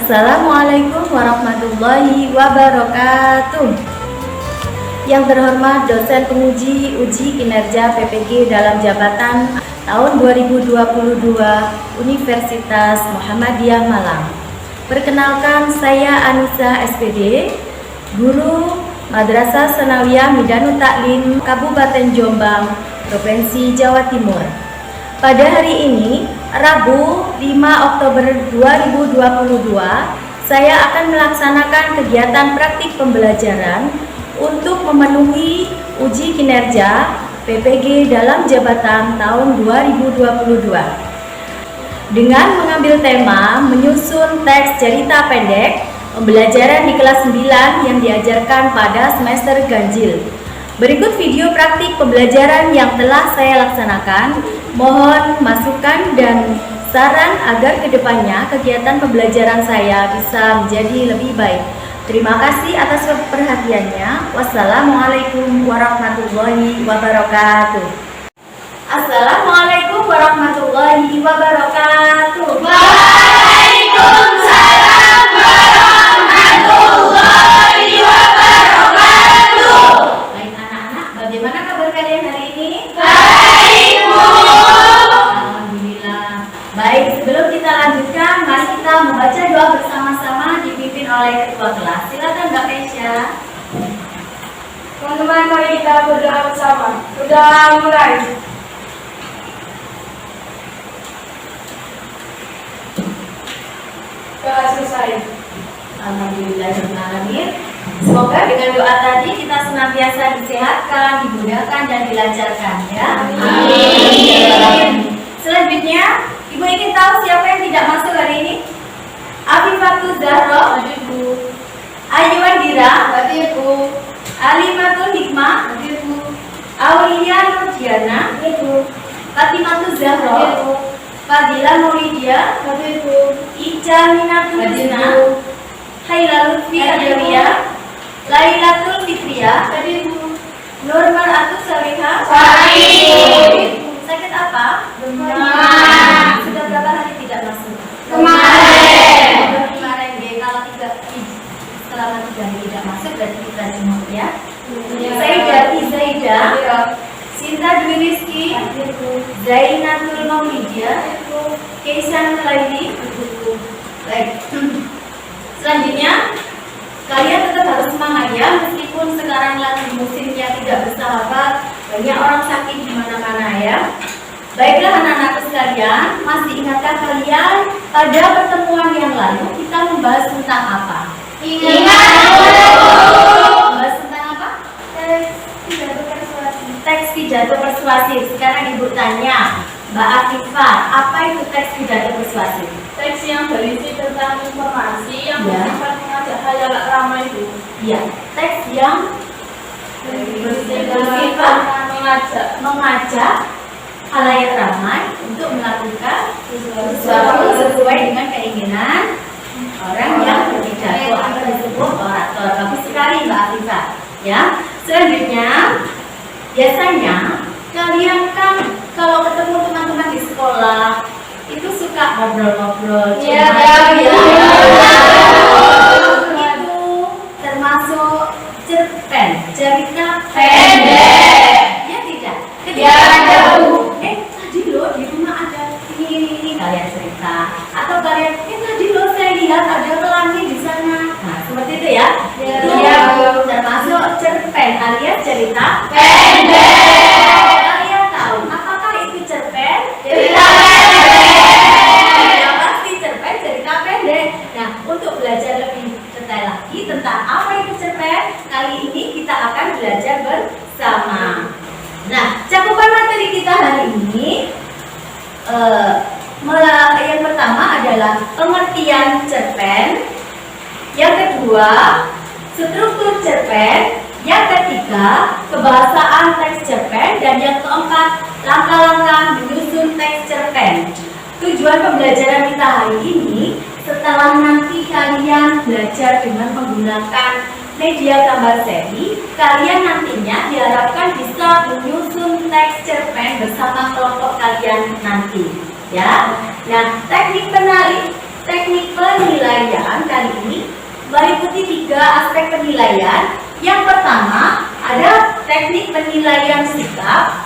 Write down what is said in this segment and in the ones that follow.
Assalamualaikum warahmatullahi wabarakatuh. Yang terhormat dosen penguji uji kinerja PPG dalam jabatan tahun 2022 Universitas Muhammadiyah Malang. Perkenalkan, saya Anissa SPD, guru Madrasah Sanawiyah Midanut Taklim Kabupaten Jombang, Provinsi Jawa Timur. Pada hari ini, Rabu 5 Oktober 2022, saya akan melaksanakan kegiatan praktik pembelajaran untuk memenuhi uji kinerja PPG dalam jabatan tahun 2022. Dengan mengambil tema menyusun teks cerita pendek, pembelajaran di kelas 9 yang diajarkan pada semester ganjil. Berikut video praktik pembelajaran yang telah saya laksanakan. Mohon masukan dan saran agar kedepannya kegiatan pembelajaran saya bisa menjadi lebih baik. Terima kasih atas perhatiannya. Wassalamualaikum warahmatullahi wabarakatuh. Assalamualaikum warahmatullahi wabarakatuh. Waalaikumsalam warahmatullahi wabarakatuh. Baik anak-anak, bagaimana kabar kalian hari ini? Baik, Bu. Alhamdulillah. Baik, sebelum kita lanjutkan, mari kita membaca doa bersama-sama dipimpin oleh ketua kelas. Silakan Mbak Kesha. Teman-teman, mari kita berdoa bersama. Sudah mulai. Sudah selesai. Alhamdulillahirrahmanirrahim. Semoga dengan doa tadi kita senantiasa disehatkan, dimudahkan, dan dilancarkan ya. Amin. Selanjutnya, Ibu ingin tahu siapa yang tidak masuk hari ini? Afifatul Zahra, Ibu. Ayu Andira, Ibu. Alimatul Hikmah, Ibu. Aulia Nurdiana, Ibu. Fatimatul Zahra, Fadila Maulidia, Ibu. Ica Minatul Husna, Haila Lutfi Adalia, Lailatul Fitria, Ibu. Nurmal Atus Salihah. Baik. Sakit apa? Demam. Sudah berapa hari tidak masuk? Kemarin. Kemarin deh. Kalau selama 3 hari tidak masuk berarti kita jenguk ya. Saidati Zaida, Sinta Dwi Rizky, Zainatul Maulidia, Keisan Laili. Baik. Selanjutnya, kalian tetap harus semangat ya, meskipun sekarang lagi musimnya tidak bersahabat, banyak orang sakit di mana-mana ya. Baiklah anak-anakku sekalian, masih ingatkah kalian pada pertemuan yang lalu kita membahas tentang apa? Ingat, Membahas tentang apa? Teks pidato persuasif. Sekarang Ibu tanya, Mbak Afifah, apa itu teks pidato persuasif? teks yang berisi tentang informasi yang Ya. bersifat mengajak khayal ramai itu. Iya, teks yang bersifat mengajak khalayak ramai untuk melakukan sesuatu sesuai dengan keinginan orang yang berpidato atau disebut orator. Bagus sekali Mbak Afifah. Ya, selanjutnya biasanya kalian kan kalau ketemu teman-teman di sekolah itu suka ngobrol-ngobrol. Iya, Itu termasuk cerpen, cerita Pendek. Ya tidak? Ya, ada, Bu. Tadi loh di rumah ada ini kalian cerita. Atau kalian, tadi loh saya lihat ada pelangi di sana. Nah, seperti itu ya. Ya, Itu ya, Bu. termasuk cerpen alias cerita Pendek. Kalian tahu apakah itu cerpen? Cerita pendek. Ya, pasti cerpen cerita pendek. Nah, untuk belajar lebih detail lagi tentang apa itu cerpen, kali ini kita akan belajar bersama. Nah, cakupan materi kita hari ini yang pertama adalah pengertian cerpen, yang kedua struktur cerpen, yang ketiga kebahasaan teks cerpen, dan yang keempat langkah-langkah menyusun teks cerpen. Tujuan pembelajaran kita hari ini, setelah nanti kalian belajar dengan menggunakan media gambar seri, kalian nantinya diharapkan bisa menyusun teks cerpen bersama kelompok kalian nanti, ya. Nah, teknik teknik penilaian kali ini meliputi 3 aspek penilaian. Yang pertama ada teknik penilaian sikap.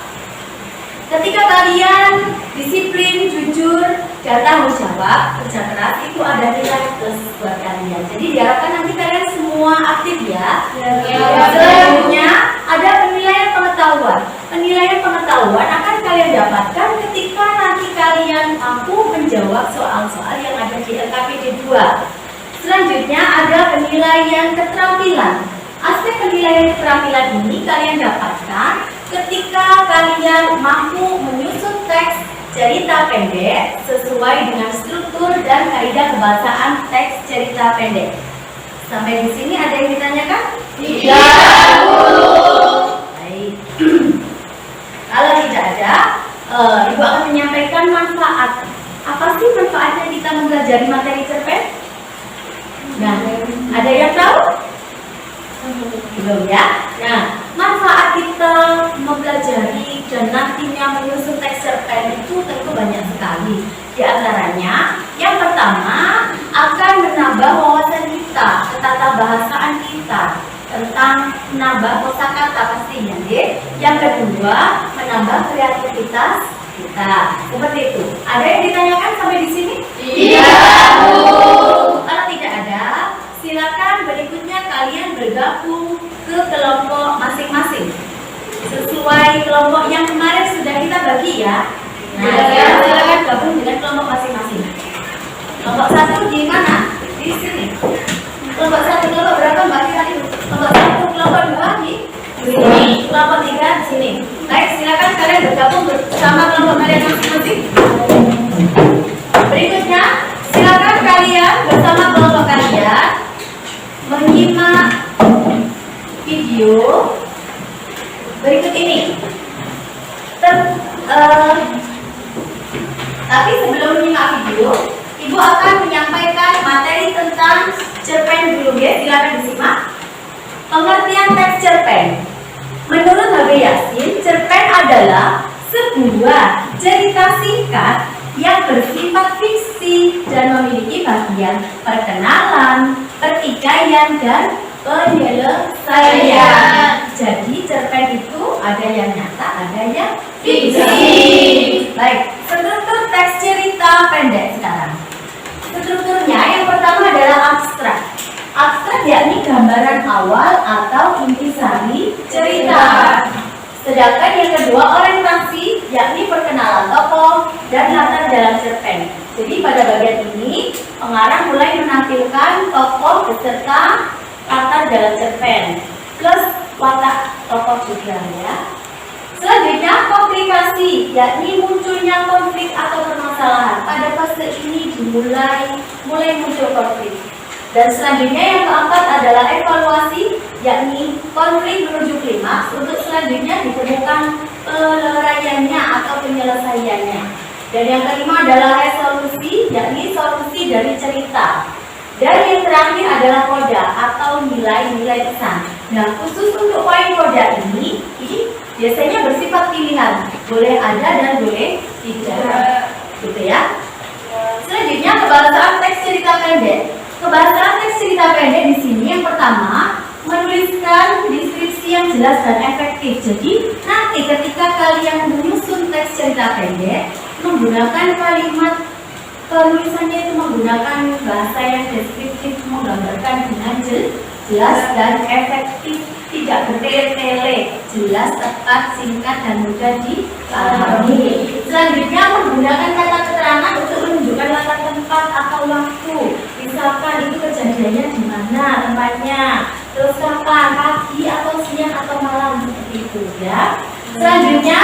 Ketika kalian disiplin, jujur, dan tanggung jawab, kerja keras, itu ada nilai plus buat kalian. Jadi diharapkan nanti kalian semua aktif ya. Selanjutnya ada penilaian pengetahuan. Penilaian pengetahuan akan kalian dapatkan ketika nanti kalian mampu menjawab soal-soal yang ada di LKPD 2. Selanjutnya ada penilaian keterampilan. Aspek penilaian keterampilan ini kalian dapatkan ketika kalian mampu menyusun teks cerita pendek sesuai dengan struktur dan kaidah kebahasaan teks cerita pendek. Sampai di sini ada yang ditanyakan? Tidak, Bu. Baik. Kalau tidak ada, Ibu akan menyampaikan manfaat. Apa sih manfaatnya kita mempelajari materi cerpen? Nah, ada yang tahu? Belum ya? Nah, manfaat kita mempelajari dan nantinya menyusun teks cerpen itu tentu banyak sekali. Di antaranya, yang pertama akan menambah wawasan kita, ketata bahasaan kita, tentang menambah kosakata pastinya, ya. Yang kedua, menambah kreativitas kita. Seperti itu. Ada yang ditanyakan sampai di sini? Tidak, Bu. Kalau tidak ada, silakan berikutnya kalian bergabung ke kelompok masing-masing sesuai kelompok yang kemarin sudah kita bagi ya. Nah, silakan gabung dengan kelompok masing-masing. Kelompok 1 di mana? Di sini. Kelompok 1, kelompok berapa Mbak Kira itu? Kelompok 1, kelompok 2 di sini. Kelompok 3 di sini. Baik, silakan kalian bergabung bersama kelompok kalian masing-masing. Berikutnya, silakan kalian bersama kelompok kalian menyimak video berikut ini. Tapi sebelum menyimak video, Ibu akan menyampaikan materi tentang cerpen dulu ya. Silakan disimak. Pengertian teks cerpen. Menurut H.B. Yasin, cerpen adalah sebuah cerita singkat yang bersifat fiksi dan memiliki bagian perkenalan, pertikaian, dan penyelesaian. Jadi cerpen itu ada yang nyata, ada yang fiksi. Baik, struktur teks cerita pendek sekarang. Strukturnya yang pertama adalah abstrak. Abstrak yakni gambaran awal atau intisari cerita. Sedangkan yang kedua orientasi, yakni perkenalan tokoh dan latar dalam cerpen. Jadi pada bagian ini pengarang mulai menampilkan tokoh beserta latar dalam cerpen plus watak tokoh juga ya. Selanjutnya komplikasi, yakni munculnya konflik atau permasalahan. Pada fase ini mulai muncul konflik. Dan selanjutnya yang keempat adalah evaluasi, yakni konflik menuju klimaks untuk selanjutnya ditemukan peleraiannya atau penyelesaiannya. Dan yang kelima adalah resolusi, yakni solusi dari cerita. Dan yang terakhir adalah koda atau nilai-nilai pesan. Nah, khusus untuk poin koda ini biasanya bersifat pilihan, boleh ada dan boleh tidak, gitu ya. Selanjutnya kebahasaan teks cerita pendek. Kebahasaan teks cerita pendek di sini yang pertama menuliskan deskripsi yang jelas dan efektif. Jadi nanti ketika kalian menyusun teks cerita pendek menggunakan kalimat penulisannya itu menggunakan bahasa yang deskriptif, menggambarkan dengan jelas dan efektif, tidak bertele-tele, jelas, tepat, singkat, dan mudah dipahami. Selanjutnya menggunakan kata keterangan untuk menunjukkan latar tempat atau waktu. Misalkan itu kejadiannya di mana tempatnya, terus kapan, pagi atau siang atau malam, seperti itu ya. Selanjutnya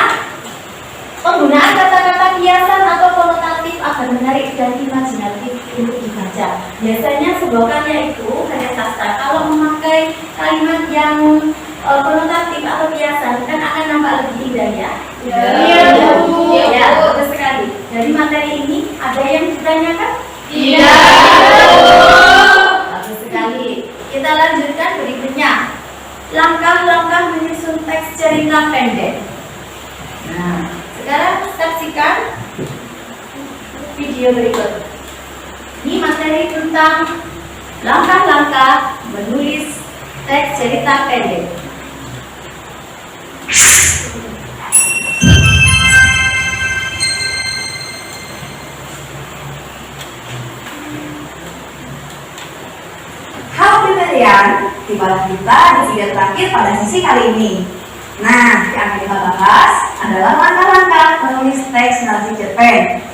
penggunaan kata-kata kiasan atau konotatif agar menarik dan imajinatif untuk dibaca. Biasanya sebuah karya itu karya sastra kalau memakai kalimat yang konotatif atau kiasan kan akan nampak lebih indah ya. Iya, Bu. Ya, betul sekali. Dari materi ini ada yang ditanyakan? Tidak. Bagus sekali. Kita lanjutkan berikutnya. Langkah-langkah menyusun teks cerita pendek. Nah, sekarang saksikan video berikut. Ini materi tentang langkah-langkah menulis teks cerita pendek. Halo Pimerian, tibalah kita di video terakhir pada sesi kali ini. Nah, yang akan kita bahas adalah langkah-langkah menulis teks narasi cerpen.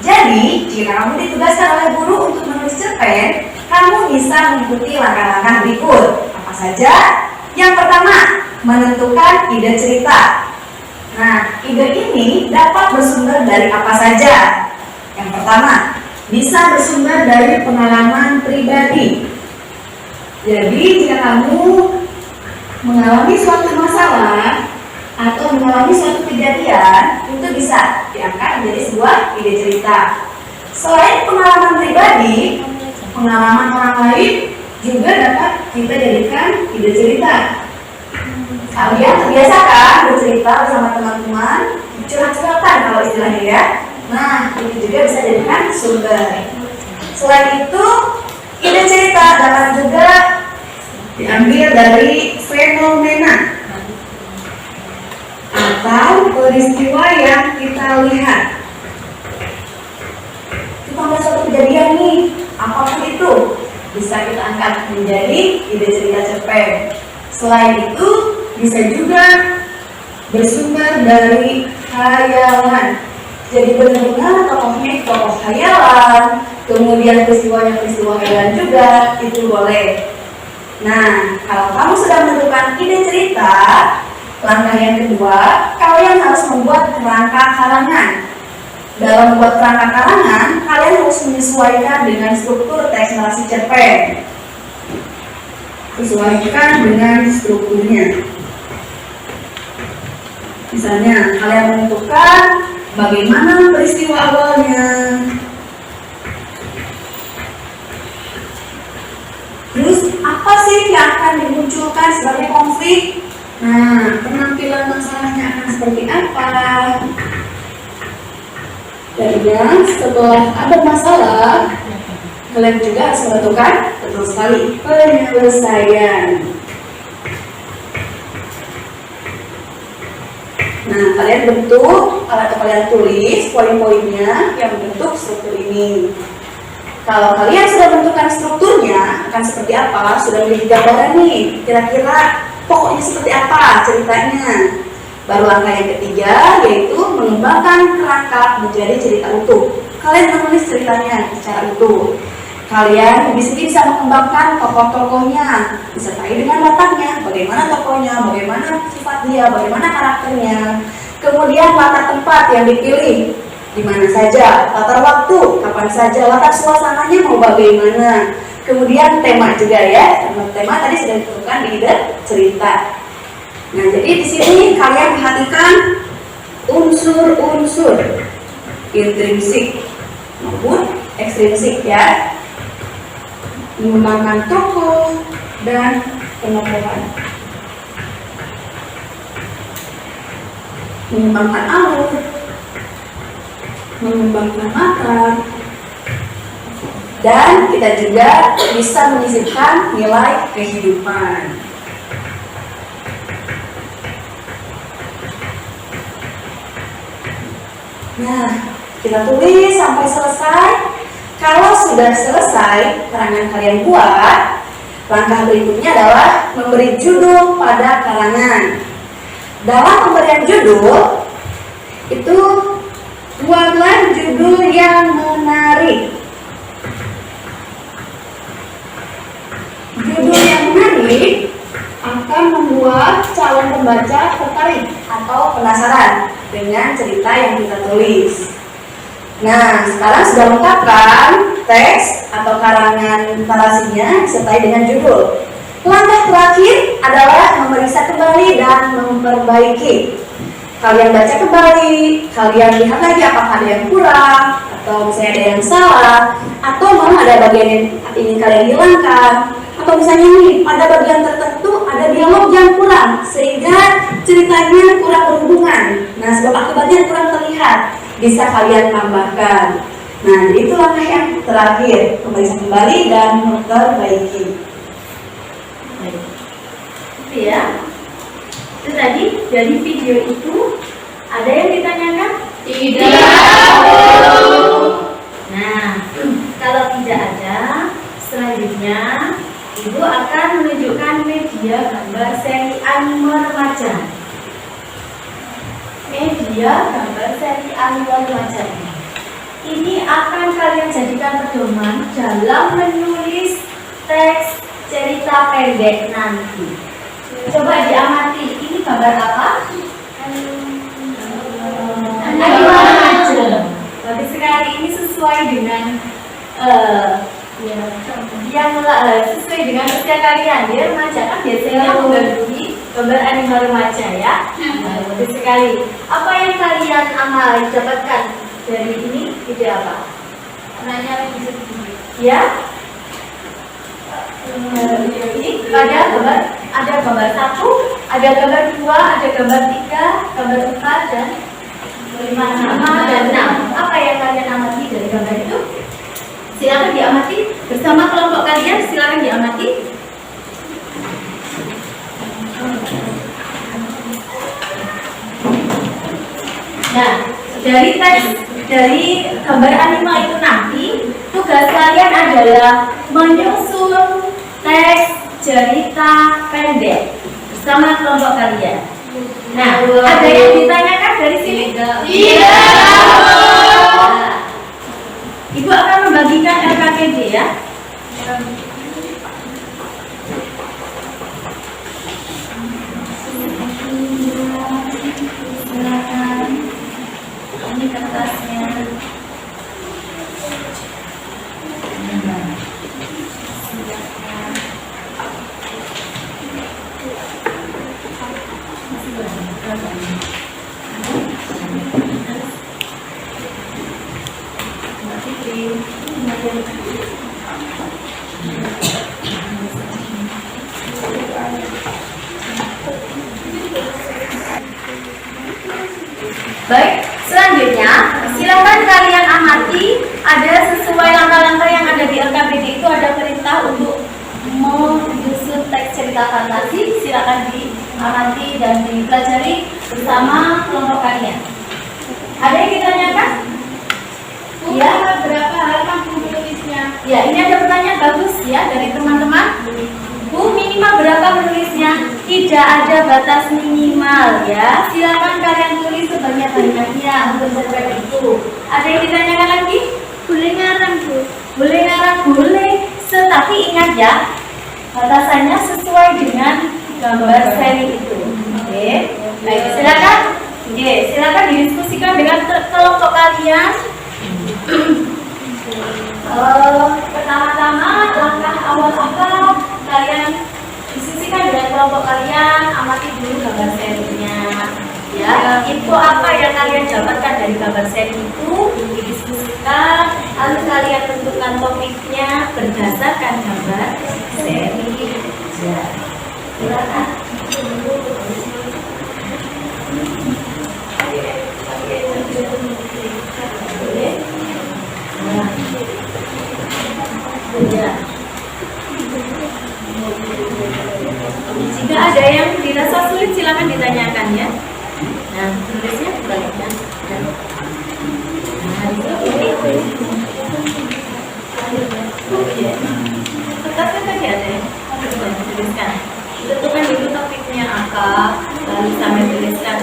Jadi, jika kamu ditugaskan oleh guru untuk menulis cerpen, kamu bisa mengikuti langkah-langkah berikut. Apa saja? Yang pertama, menentukan ide cerita. Nah, ide ini dapat bersumber dari apa saja? Yang pertama, bisa bersumber dari pengalaman pribadi. Jadi, jika kamu mengalami suatu masalah atau mengalami suatu kejadian, itu bisa diangkat menjadi sebuah ide cerita. Selain pengalaman pribadi, pengalaman orang lain juga dapat kita jadikan ide cerita. Kalian terbiasa kan bercerita bersama teman-teman, curhat-curhatan kalau istilahnya ya. Nah, itu juga bisa jadikan sumber. Selain itu, ide cerita dapat juga diambil dari fenomena atau peristiwa yang kita lihat. Kita melihat suatu kejadian nih, apapun itu, bisa kita angkat menjadi ide cerita cerpen. Selain itu, bisa juga bersumber dari khayalan. Jadi benar-benar tokohnya tokoh khayalan, kemudian peristiwa khayalan juga, itu boleh. Nah, kalau kamu sudah menentukan ide cerita, langkah yang kedua, kalian harus membuat kerangka karangan. Dalam membuat kerangka karangan, kalian harus menyesuaikan dengan struktur teks narasi cerpen. Sesuaikan dengan strukturnya. Misalnya, kalian menentukan bagaimana peristiwa awalnya, terus apa sih yang akan dimunculkan sebagai konflik? Nah, penampilan masalahnya akan seperti apa? Dan setelah ada masalah, kalian juga harus menentukan, betul sekali, penyelesaian. Nah, kalian bentuk atau kalian tulis poin-poinnya yang membentuk struktur ini. Kalau kalian sudah menentukan strukturnya akan seperti apa, sudah memiliki gambaran nih, kira-kira pokoknya seperti apa ceritanya. Baru langkah yang ketiga, yaitu mengembangkan kerangka menjadi cerita utuh. Kalian menulis ceritanya secara utuh. Kalian bisa mengembangkan tokoh-tokohnya, disertai dengan latarnya, bagaimana tokohnya, bagaimana sifat dia, bagaimana karakternya. Kemudian latar tempat yang dipilih, di mana saja, latar waktu, kapan saja, latar suasananya mau bagaimana. Kemudian tema juga ya, tema tadi sudah ditentukan di ide cerita. Nah, jadi di sini kalian perhatikan unsur-unsur intrinsik maupun ekstrinsik ya, mengembangkan tokoh dan penokohan, mengembangkan alur, mengembangkan latar, dan kita juga bisa menyisipkan nilai kehidupan. Nah, kita tulis sampai selesai. Kalau sudah selesai karangan kalian buat, langkah berikutnya adalah memberi judul pada karangan. Dalam pemberian judul itu, buatlah judul yang menarik. Judul yang menarik akan membuat calon pembaca tertarik atau penasaran dengan cerita yang kita tulis. Nah, sekarang sudah lengkap kan teks atau karangan narasinya disertai dengan judul. Langkah terakhir adalah memeriksa kembali dan memperbaiki. Kalian baca kembali, kalian lihat lagi apakah ada yang kurang, atau misalnya ada yang salah, atau malah ada bagian yang ingin kalian hilangkan, atau misalnya nih pada bagian tertentu ada dialog yang kurang sehingga ceritanya kurang berhubungan. Nah, sebab akibatnya kurang terlihat, bisa kalian tambahkan. Nah, jadi itu langkah yang terakhir, pemeriksaan kembali dan memperbaiki. Itu ya. Itu tadi dari video itu ada yang ditanyakan? Tidak. Nah, kalau tidak ada, selanjutnya Ibu akan menunjukkan media gambar seri anime remaja. Media gambar seri anime remaja ini akan kalian jadikan pedoman dalam menulis teks cerita pendek nanti. Coba diamati, ini gambar apa? Anime remaja. Bagus sekali, ini sesuai dengan sesuai dengan usia kalian. Dia remaja kan biasanya menggandrungi gambar anime remaja ya. Bagus sekali. Apa yang kalian dapatkan dari ini? Ide apa? Nanya lebih sedikit. Ya. Ini ada gambar 1, ada gambar 2, ada gambar 3, gambar 4 dan 5 dan 6. Apa yang kalian amati dari gambar itu? Silakan diamati bersama kelompok kalian. Silakan diamati. Nah, dari gambar anime itu nanti tugas kalian adalah menyusun teks cerita pendek bersama kelompok kalian. Nah, ada yang ditanyakan dari sini? Tidak. Nah, Ibu akan membagikan LKPD ya. Silakan. Ini kertasnya. Baik, selanjutnya silakan kalian amati. Ada sesuai langkah-langkah yang ada di LKPD itu ada perintah untuk menyusun teks cerita fantasi. Silakan diamati dan dipelajari bersama kelompok kalian. Ada yang ditanyakan? Ya, Berapa halaman menulisnya? ya ini ada pertanyaan bagus ya dari teman-teman. Bu, minimal berapa menulisnya? Tidak ada batas minimal ya. Silakan kalian tulis sebanyak-banyaknya untuk sesuai itu. Ada yang ditanyakan lagi? Boleh ngarang, Bu? Boleh ngarang, boleh. Tetapi ingat ya, batasannya sesuai dengan gambar seri itu. Oke. Baik, silakan. Oke, silakan didiskusikan dengan kelompok kalian. Pertama-tama langkah awal apa? Kalian diskusikan dengan kelompok kalian, amati dulu gambar serinya. Ya, itu apa yang kalian dapatkan dari gambar seri itu didiskusikan, lalu kalian tentukan topiknya berdasarkan gambar seri. Ya, silakan. Ya. Jika ada yang dirasa sulit silakan ditanyakan ya. Nah, tulisnya balikkan. Nah, ini. Kertasnya tadi ada ya? Tuliskan. Tentukan dulu topiknya apa, lalu sambil tuliskan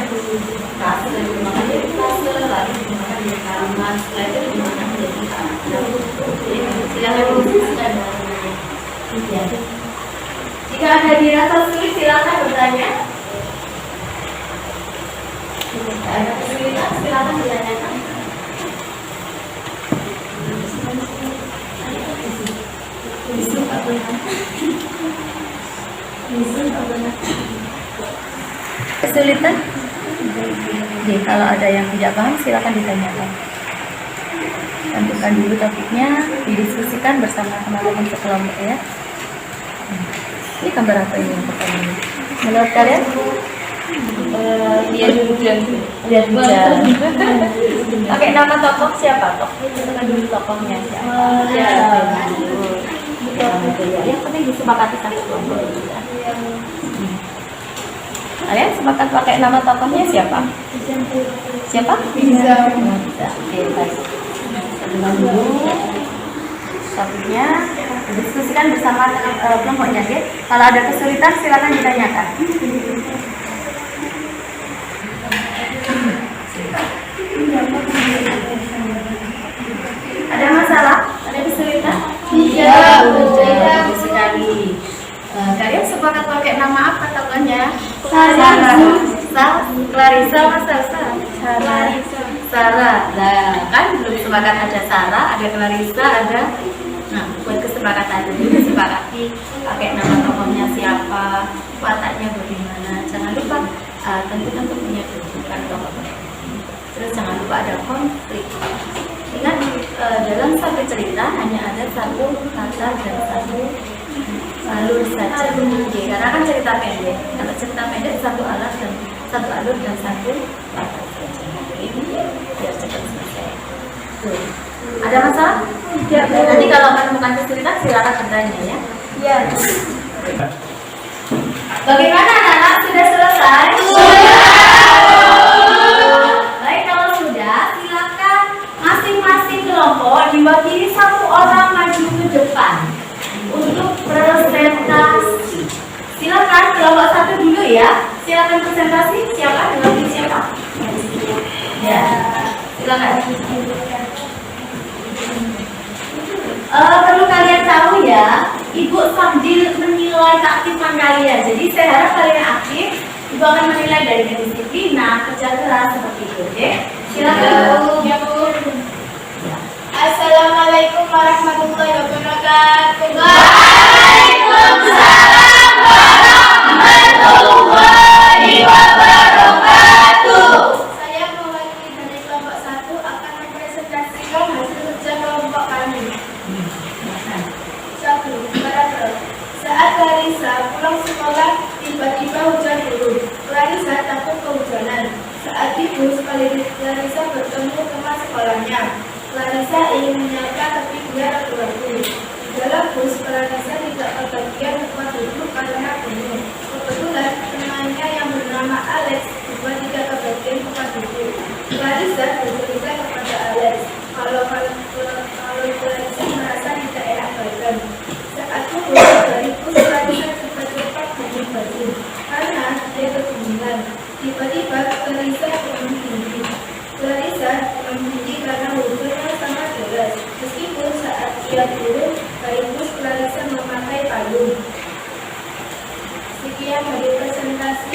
frase dari dimakan jadi frase, lalu dimakan jadi kalimat, setelah itu dimakan jadi kalimat. Silakan dituliskan. Ya. Jika ada dirasa sulit silakan bertanya. Jika ada kesulitan silakan ditanyakan. Kesulitan? Oke, kalau ada yang tidak paham silakan ditanyakan. Tentukan dulu topiknya, didiskusikan bersama teman-teman sekelompok ya. Ini gambar apa ini yang pertama ini? Menurut kalian? Lihat hujan. Lihat hujan. Pakai nama tokoh siapa? Kita dulu tokohnya siapa? Yang penting disepakati satu kelompok. Kalian sepakat pakai nama tokohnya siapa? Siapa? Bisa. Oke, baik. Terima dulu. Topiknya diskusikan bersama kelompoknya, ya. Kalau ada kesulitan silakan ditanyakan. Ada masalah? Ada kesulitan? Iya, Bu. Bagus sekali. Kalian sepakat pakai nama apa tokohnya? Sarah. Clarissa, Sarah. Nah, kan belum sepakat ada Sarah, ada Clarissa, ada. Nah, buat kesepakatan dulu disepakati pakai nama tokohnya siapa, wataknya bagaimana. Jangan lupa tentu punya kedudukan tokoh. Terus jangan lupa ada konflik. Ingat dalam satu cerita hanya ada satu kata dan satu alur saja. Karena kan cerita pendek. Kalau cerita pendek satu alur dan satu kata saja. Ini biar cepat selesai. Tuh. Ada masalah? Tidak. Nanti kalau menemukan kesulitan silakan bertanya ya. Iya. Bagaimana anak-anak, sudah selesai? Baik, kalau sudah silakan masing-masing kelompok diwakili satu orang maju ke depan untuk presentasi. Silakan kelompok satu dulu ya. Silakan presentasi. Siapa? Diwakili siapa? Ya. Silakan. Perlu kalian tahu ya, Ibu sambil menilai keaktifan kalian. Jadi saya harap kalian aktif. Ibu akan menilai dari kedisiplinan, kerja keras seperti itu. Oke? Silakan. Ya, Bu. Assalamualaikum warahmatullahi wabarakatuh. Waalaikumsalam warahmatullahi wabarakatuh. Saya mewakili dari kelompok 1 akan mempresentasikan hasil kerja kelompok kami. 1. Paragraf. Saat Clarissa pulang sekolah, tiba-tiba hujan turun. Clarissa takut kehujanan. Saat itu, Clarissa bertemu teman sekolahnya. Clarissa ingin menyapa tapi dia ragu-ragu. Di dalam bus, Clarissa tidak kebagian tempat duduk karena penuh. Kebetulan temannya yang bernama Alex juga tidak kebagian tempat duduk. Clarissa bercerita kepada Alex kalau Clarissa merasa tidak enak badan. Saat turun dari bus, Clarissa cepat-cepat ganti baju karena dia kebingungan. Tiba-tiba Clarissa berhenti. Clarissa berhenti karena hujannya sangat deras. Meskipun saat ia turun dari bus, Clarissa memakai payung. Sekian dari presentasi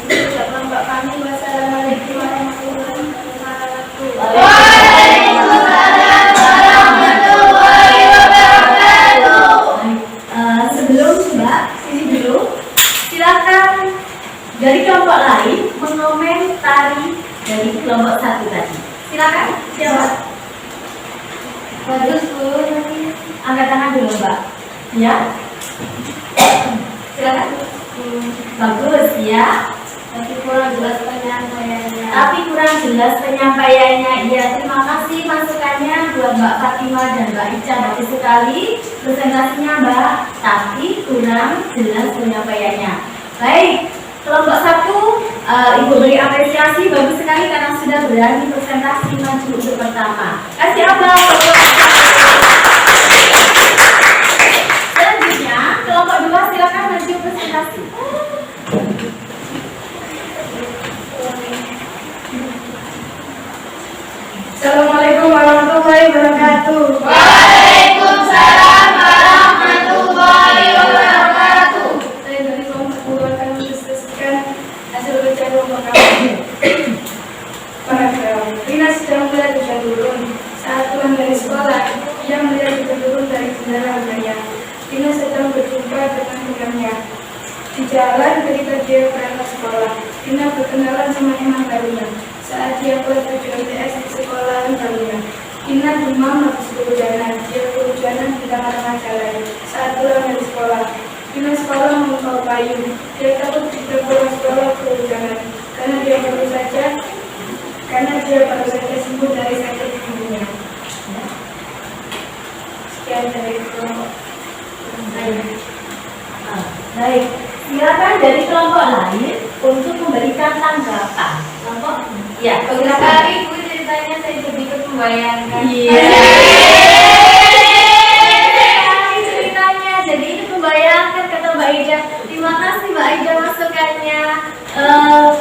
dari kelompok kami. Wassalamualaikum warahmatullahi wabarakatuh. Waalaikumsalam warahmatullahi wabarakatuh. Sebelum Mbak sini dulu, silakan dari kelompok lain mengomentari dari kelompok 1 tadi. Silakan. Siapa? Bagus, Bu. Angkat tangan dulu, Mbak. Ya. Silakan. Bagus ya. Tapi kurang jelas penyampaiannya. Iya, terima kasih masukannya buat Mbak Fatima dan Mbak Ica. Bagus sekali presentasinya, Mbak. Tapi kurang jelas penyampaiannya. Baik, kelompok 1 Ibu beri apresiasi, bagus sekali karena sudah berani presentasi maju untuk pertama. Kasih aplaus. Selanjutnya, kelompok 2 silakan maju presentasi. Assalamualaikum warahmatullahi wabarakatuh. Waalaikumsalam warahmatullahi wabarakatuh. Saya dari kelompok 2 akan mendiskusikan hasil kerja kelompok kami. Paragraf. Rina sedang melihat hujan turun. Saat pulang dari sekolah, ia melihat hujan turun dari jendela rumahnya. Rina sedang berjumpa dengan temannya. Di jalan ketika dia berangkat sekolah, Rina berkenalan sama teman barunya. Saat dia kelas 7 MTS di sekolahan barunya, Rina demam habis kehujanan. Dia kehujanan di tengah-tengah jalan. Saat pulang dari sekolah, Rina sekolah membawa payung. Dia takut jika pulang sekolah kehujanan. Baik, silakan dari kelompok lain untuk memberikan tanggapan. Kelompok, ya, silakan. Ibu ceritanya saya jadi membayangkan. Iya. Ceritanya, jadi ini membayangkan kata Mbak Ida. Terima kasih Mbak Ida masukannya.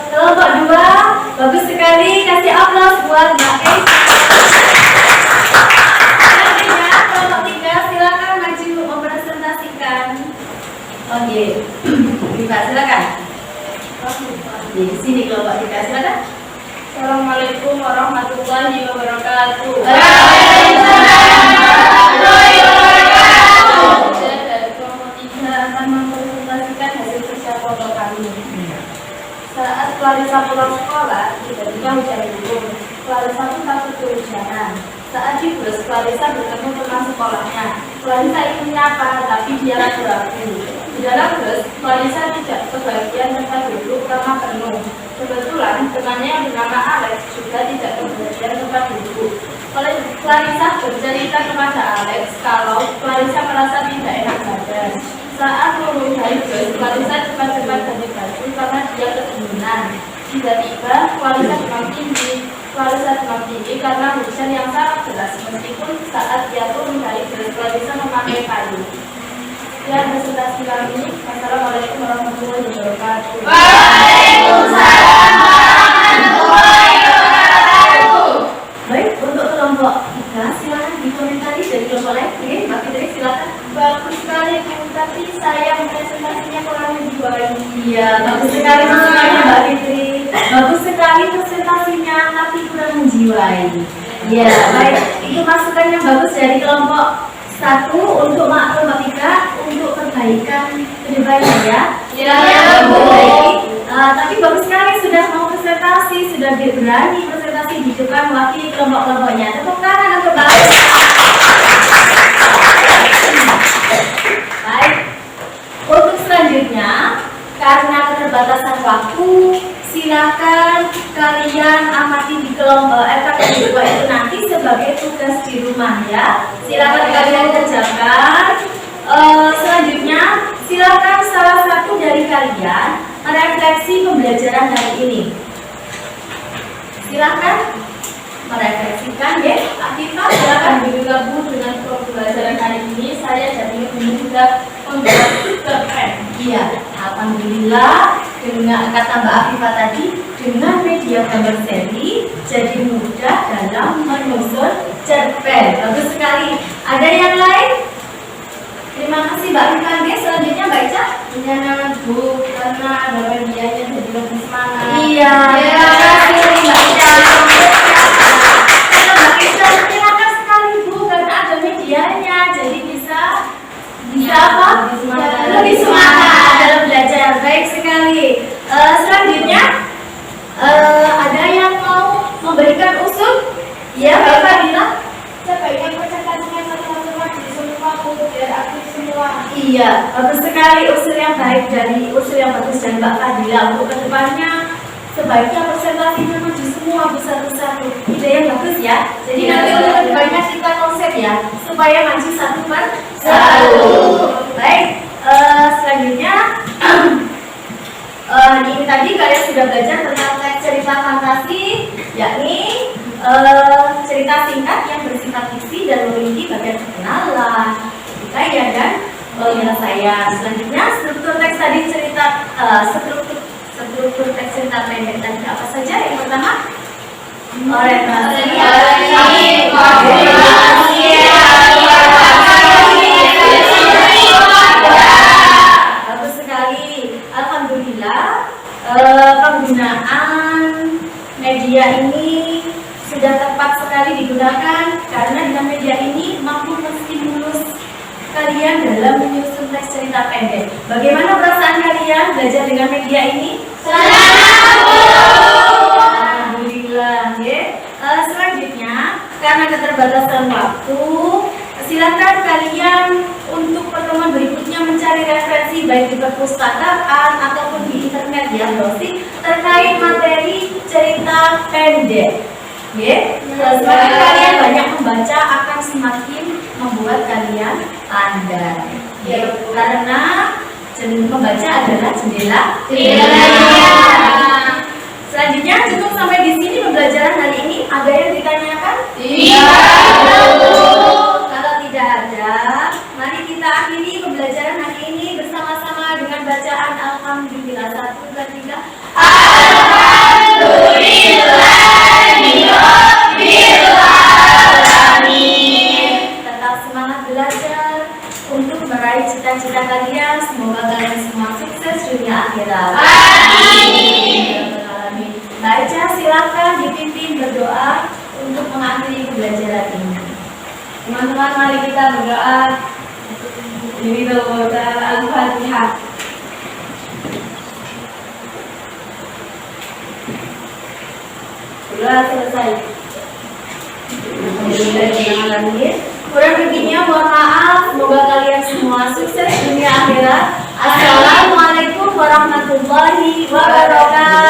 Kelompok 2, bagus sekali. Kasih aplaus buat Mbak Ida. Kelompok 3, silakan maju mempresentasikan. Oke, Mbak silakan. Di sini kelompok 3, silakan. Assalamualaikum warahmatullahi wabarakatuh. Saya dari kelompok 3 akan mempresentasikan hasil kerja kelompok kami. Saat Clarissa pulang sekolah, tiba-tiba hujan turun. Clarissa pun takut kehujanan. Saat di bus, Clarissa bertemu teman sekolahnya. Clarissa ingin menyapa, tapi dia ragu-ragu. Di dalam bus, Clarissa tidak kebagian tempat duduk karena penuh. Kebetulan, temannya yang bernama Alex juga tidak kebagian tempat duduk. Clarissa bercerita kepada Alex kalau Clarissa merasa tidak enak badan. Saat turun dari bus, Clarissa cepat-cepat ganti baju karena dia kedinginan. Tiba-tiba, Clarissa demam tinggi karena hujan yang sangat deras. Meskipun saat dia turun dari bus, Clarissa memakai payung. Ya, presentasi kami. Assalamualaikum warahmatullahi wabarakatuh. Waalaikumsalam warahmatullahi wabarakatuh. Baik, untuk kelompok 3, silakan dikomentari dari kelompok lain. Oke, Mbak Fitri silakan. Bagus sekali Bu, tapi sayang presentasinya kurang menjiwai. Iya, bagus sekali masukannya Mbak Fitri. Bagus sekali presentasinya, tapi kurang menjiwai. Iya, baik. Itu masukan yang bagus dari kelompok 1 untuk kelompok 3 untuk perbaikan kedepannya ya. Ya, Bu. Tapi bagus sekali sudah mau presentasi, sudah berani presentasi di depan wakil kelompok-kelompoknya. Tepuk tangan untuk Mbak. Baik. Untuk selanjutnya, karena keterbatasan waktu, silakan kalian amati di kelompok kedua itu nanti sebagai tugas di rumah ya. Silakan kalian kerjakan. Selanjutnya, silakan salah satu dari kalian merefleksi pembelajaran hari ini. Silakan merefleksikan ya. Akifah, silakan bergabung dengan pembelajaran hari ini. Saya jadi mudah membuat cerpen. Iya, alhamdulillah dengan kata Mbak Afifah tadi, dengan media gambar seri jadi mudah dalam menyusun cerpen. Bagus sekali. Ada yang lain? Terima kasih Mbak Afifah. Selanjutnya Mbak Ica. Iya, Bu, karena ada medianya jadi lebih semangat. Iya, terima kasih Mbak Ica. Mbak Ica, terima kasih sekali Bu, karena ada medianya jadi bisa apa? Lebih semangat dalam belajar. Baik sekali. Selanjutnya ada yang mau memberikan usul? Ya, Mbak Fadila. Sebaiknya presentasinya satu-satu di semua biar aktif semua. Iya, bagus sekali usul yang baik dari usul yang bagus dari Mbak Fadila. Untuk kedepannya sebaiknya presentasinya maju semua satu-satu. Ide yang bagus ya. Jadi nanti untuk kedepannya kita konsep ya supaya maju satu per satu. Baik, selanjutnya ini tadi kalian sudah belajar tentang teks cerita fantasi, yakni cerita singkat yang bersifat fiksi dan memiliki bagian perkenalan, hikayat dan penyelesaian. Selanjutnya struktur teks tadi struktur teks cerita pendek tadi apa saja? Yang pertama orientasi, bagus sekali. Alhamdulillah penggunaan media ini sudah tepat sekali digunakan karena dengan media ini mampu menstimulus kalian dalam menyusun teks cerita pendek. Bagaimana perasaan kalian belajar dengan media ini? Alhamdulillah ya. Selanjutnya karena keterbatasan waktu, silakan kalian untuk pertemuan berikutnya mencari referensi baik di perpustakaan ataupun di internet ya, browsing terkait materi cerita pendek. Semakin kalian banyak membaca akan semakin membuat kalian pandai. Karena Membaca adalah jendela. Selanjutnya cukup sampai di sini pembelajaran hari ini. Ada yang ditanyakan? Iya. Kalau tidak ada, mari kita akhiri pembelajaran hari ini bersama-sama dengan bacaan Alhamdulillah. 1, 2, 3. Tetap semangat belajar untuk meraih cita-cita kalian. Semoga kalian semua sukses dunia akhirat. Baca, silakan dipimpin berdoa untuk mengakhiri pembelajaran ini. Teman-teman, mari kita berdoa. Ini doa Al-Fatihah. Sudah selesai. Alhamdulillah. Kurang lebihnya mohon maaf. Semoga kalian semua sukses dunia akhirat. Assalamualaikum warahmatullahi wabarakatuh.